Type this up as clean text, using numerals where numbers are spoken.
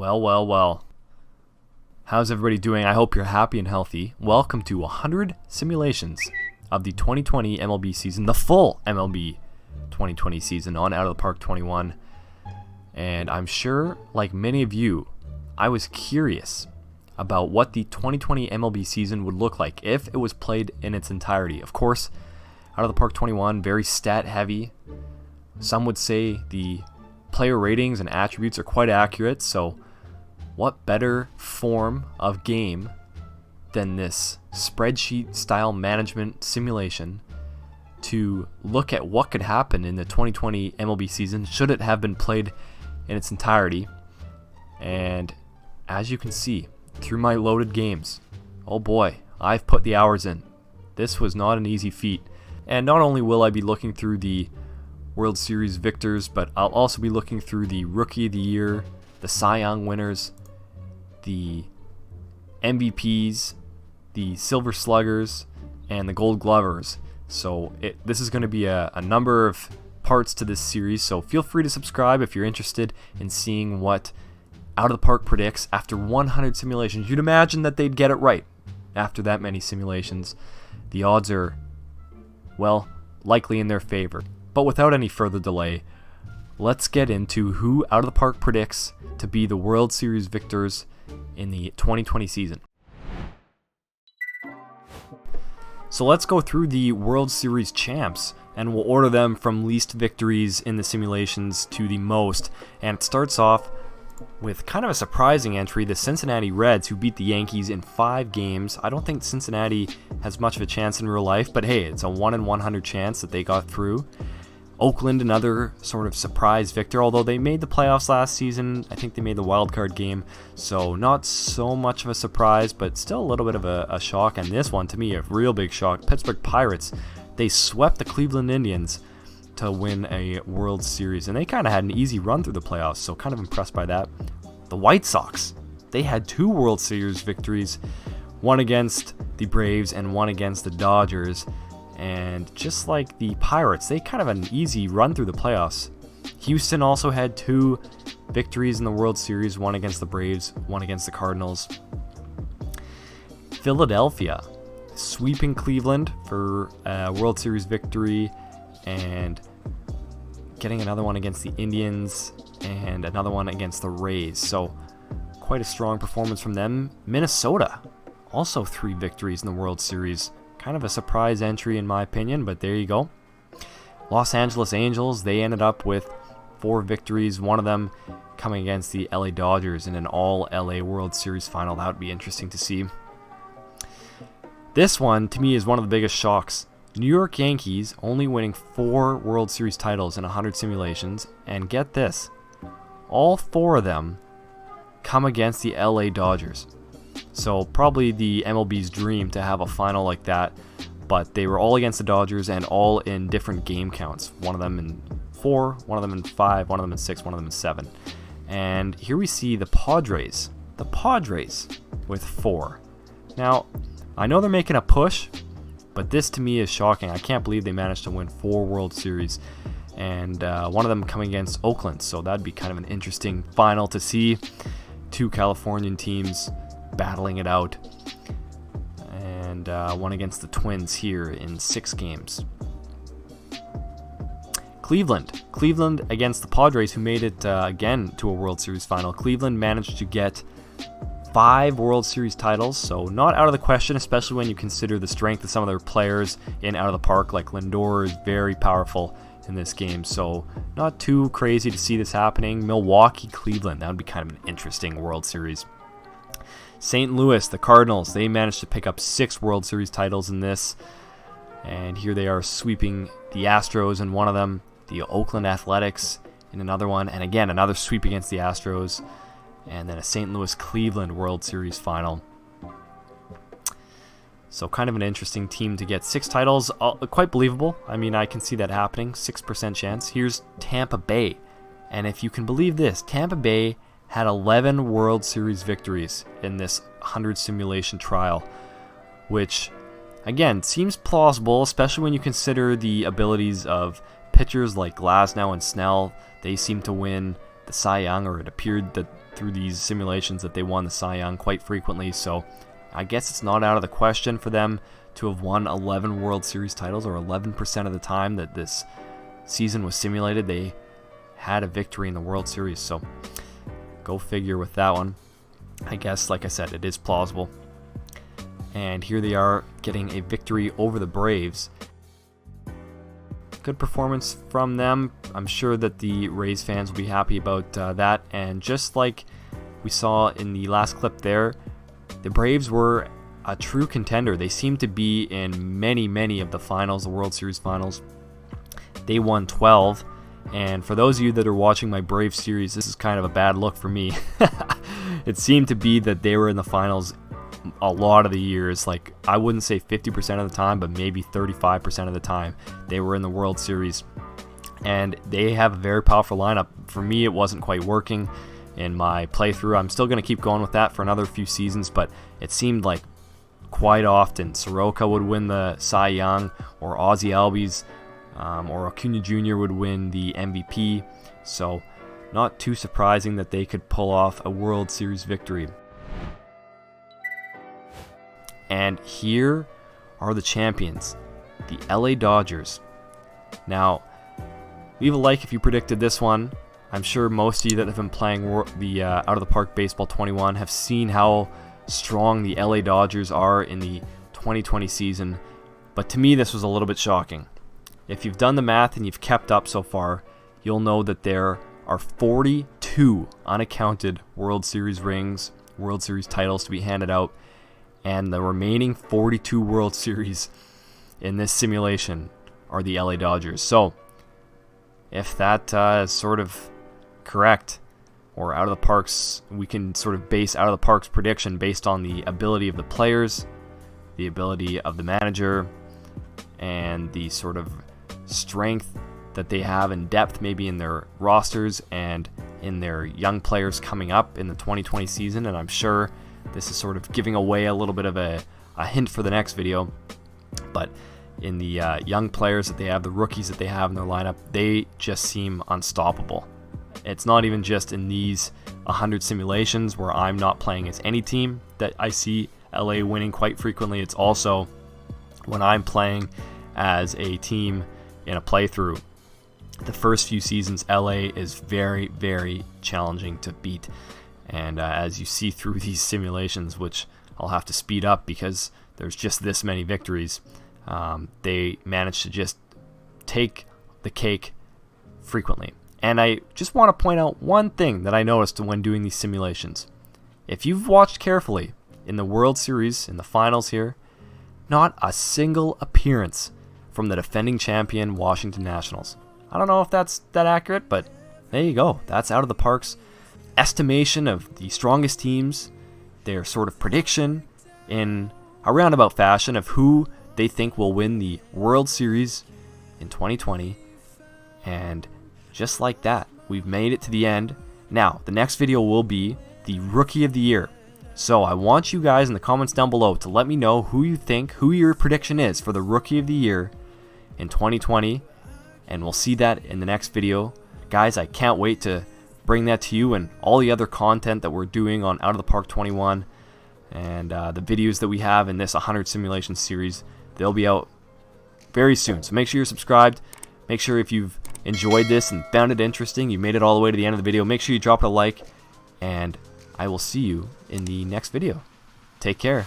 Well. How's everybody doing? I hope you're happy and healthy. Welcome to 100 simulations of the 2020 MLB season, the full MLB 2020 season on Out of the Park 21. And I'm sure, like many of you, I was curious about what the 2020 MLB season would look like if it was played in its entirety. Of course, Out of the Park 21, very stat heavy. Some would say the player ratings and attributes are quite accurate, so what better form of game than this spreadsheet style management simulation to look at what could happen in the 2020 MLB season should it have been played in its entirety. And as you can see through my loaded games, oh boy, I've put the hours in. This was not an easy feat. And not only will I be looking through the World Series victors, but I'll also be looking through the Rookie of the Year, the Cy Young winners, the MVPs, the Silver Sluggers, and the Gold Glovers. So this is going to be a number of parts to this series, so feel free to subscribe if you're interested in seeing what Out of the Park predicts after 100 simulations. You'd imagine that they'd get it right after that many simulations. The odds are, well, likely in their favor. But without any further delay, let's get into who Out of the Park predicts to be the World Series victors in the 2020 season. So let's go through the World Series champs, and we'll order them from least victories in the simulations to the most. And it starts off with kind of a surprising entry, the Cincinnati Reds, who beat the Yankees in 5 games. I don't think Cincinnati has much of a chance in real life, but hey, it's a 1 in 100 chance that they got through. Oakland, another sort of surprise victor, although they made the playoffs last season. I think they made the wild card game, so not so much of a surprise, but still a little bit of a shock. And this one, to me, a real big shock. Pittsburgh Pirates, they swept the Cleveland Indians to win a World Series, and they kind of had an easy run through the playoffs, so kind of impressed by that. The White Sox, they had 2 World Series victories, one against the Braves and one against the Dodgers. And just like the Pirates, they kind of had an easy run through the playoffs. Houston also had 2 victories in the World Series, one against the Braves, one against the Cardinals. Philadelphia sweeping Cleveland for a World Series victory and getting another one against the Indians and another one against the Rays. So quite a strong performance from them. Minnesota, also 3 victories in the World Series. Kind of a surprise entry in my opinion, but there you go. Los Angeles Angels, they ended up with 4 victories, one of them coming against the LA Dodgers in an all-LA World Series final. That would be interesting to see. This one, to me, is one of the biggest shocks. New York Yankees only winning 4 World Series titles in 100 simulations, and get this, all 4 of them come against the LA Dodgers. So probably the MLB's dream to have a final like that, but they were all against the Dodgers and all in different game counts. One of them in 4, one of them in 5, one of them in 6, one of them in 7. And here we see the Padres with 4. Now, I know they're making a push, but this to me is shocking. I can't believe they managed to win 4 World Series, and one of them coming against Oakland, so that'd be kind of an interesting final to see. 2 Californian teams battling it out, and one against the Twins here in 6 games. Cleveland against the Padres, who made it again to a World Series final. Cleveland managed to get 5 World Series titles, so not out of the question, especially when you consider the strength of some of their players in Out of the Park. Like Lindor is very powerful in this game, so not too crazy to see this happening. Milwaukee, Cleveland, that would be kind of an interesting World Series. St. Louis, the Cardinals, they managed to pick up 6 World Series titles in this. And here they are sweeping the Astros in one of them, the Oakland Athletics in another one, and again, another sweep against the Astros, and then a St. Louis-Cleveland World Series final. So kind of an interesting team to get 6 titles, quite believable. I mean, I can see that happening, 6% chance. Here's Tampa Bay, and if you can believe this, Tampa Bay had 11 World Series victories in this 100 simulation trial, which, again, seems plausible, especially when you consider the abilities of pitchers like Glasnow and Snell. They seem to win the Cy Young, or it appeared that through these simulations that they won the Cy Young quite frequently. So I guess it's not out of the question for them to have won 11 World Series titles, or 11% of the time that this season was simulated, they had a victory in the World Series. So go figure with that one. I guess, like I said, it is plausible. And here they are getting a victory over the Braves. Good performance from them. I'm sure that the Rays fans will be happy about that. And just like we saw in the last clip there, the Braves were a true contender. They seemed to be in many of the finals, the World Series finals. They won 12. And for those of you that are watching my Braves series, this is kind of a bad look for me. It seemed to be that they were in the finals a lot of the years. Like, I wouldn't say 50% of the time, but maybe 35% of the time they were in the World Series. And they have a very powerful lineup. For me, it wasn't quite working in my playthrough. I'm still going to keep going with that for another few seasons, but it seemed like quite often Soroka would win the Cy Young, or Ozzie Albies, or Acuna Jr. would win the MVP. So not too surprising that they could pull off a World Series victory. And here are the champions, the LA Dodgers. Now, leave a like if you predicted this one. I'm sure most of you that have been playing the Out of the Park Baseball 21 have seen how strong the LA Dodgers are in the 2020 season. But to me, this was a little bit shocking. If you've done the math and you've kept up so far, you'll know that there are 42 unaccounted World Series rings, World Series titles to be handed out. And the remaining 42 World Series in this simulation are the LA Dodgers. So, if that is sort of correct, or Out of the Park's, we can sort of base Out of the Park's prediction based on the ability of the players, the ability of the manager, and the sort of strength that they have in depth maybe in their rosters and in their young players coming up in the 2020 season. And I'm sure this is sort of giving away a little bit of a hint for the next video. But in the young players that they have, the rookies that they have in their lineup, they just seem unstoppable. It's not even just in these 100 simulations where I'm not playing as any team that I see LA winning quite frequently. It's also when I'm playing as a team in a playthrough. The first few seasons, LA is very challenging to beat. And as you see through these simulations, which I'll have to speed up because there's just this many victories, they manage to just take the cake frequently. And I just want to point out one thing that I noticed when doing these simulations. If you've watched carefully in the World Series, in the finals here, not a single appearance from the defending champion Washington Nationals. I don't know if that's that accurate, but there you go. That's Out of the Park's estimation of the strongest teams, their sort of prediction in a roundabout fashion of who they think will win the World Series in 2020. And just like that, we've made it to the end. Now, the next video will be the Rookie of the Year. So I want you guys in the comments down below to let me know who you think, who your prediction is for the Rookie of the Year in 2020. And we'll see that in the next video. Guys, I can't wait to bring that to you and all the other content that we're doing on Out of the Park 21 and the videos that we have in this 100 simulation series. They'll be out very soon. So make sure you're subscribed. Make sure if you've enjoyed this and found it interesting, you made it all the way to the end of the video, make sure you drop it a like, and I will see you in the next video. Take care.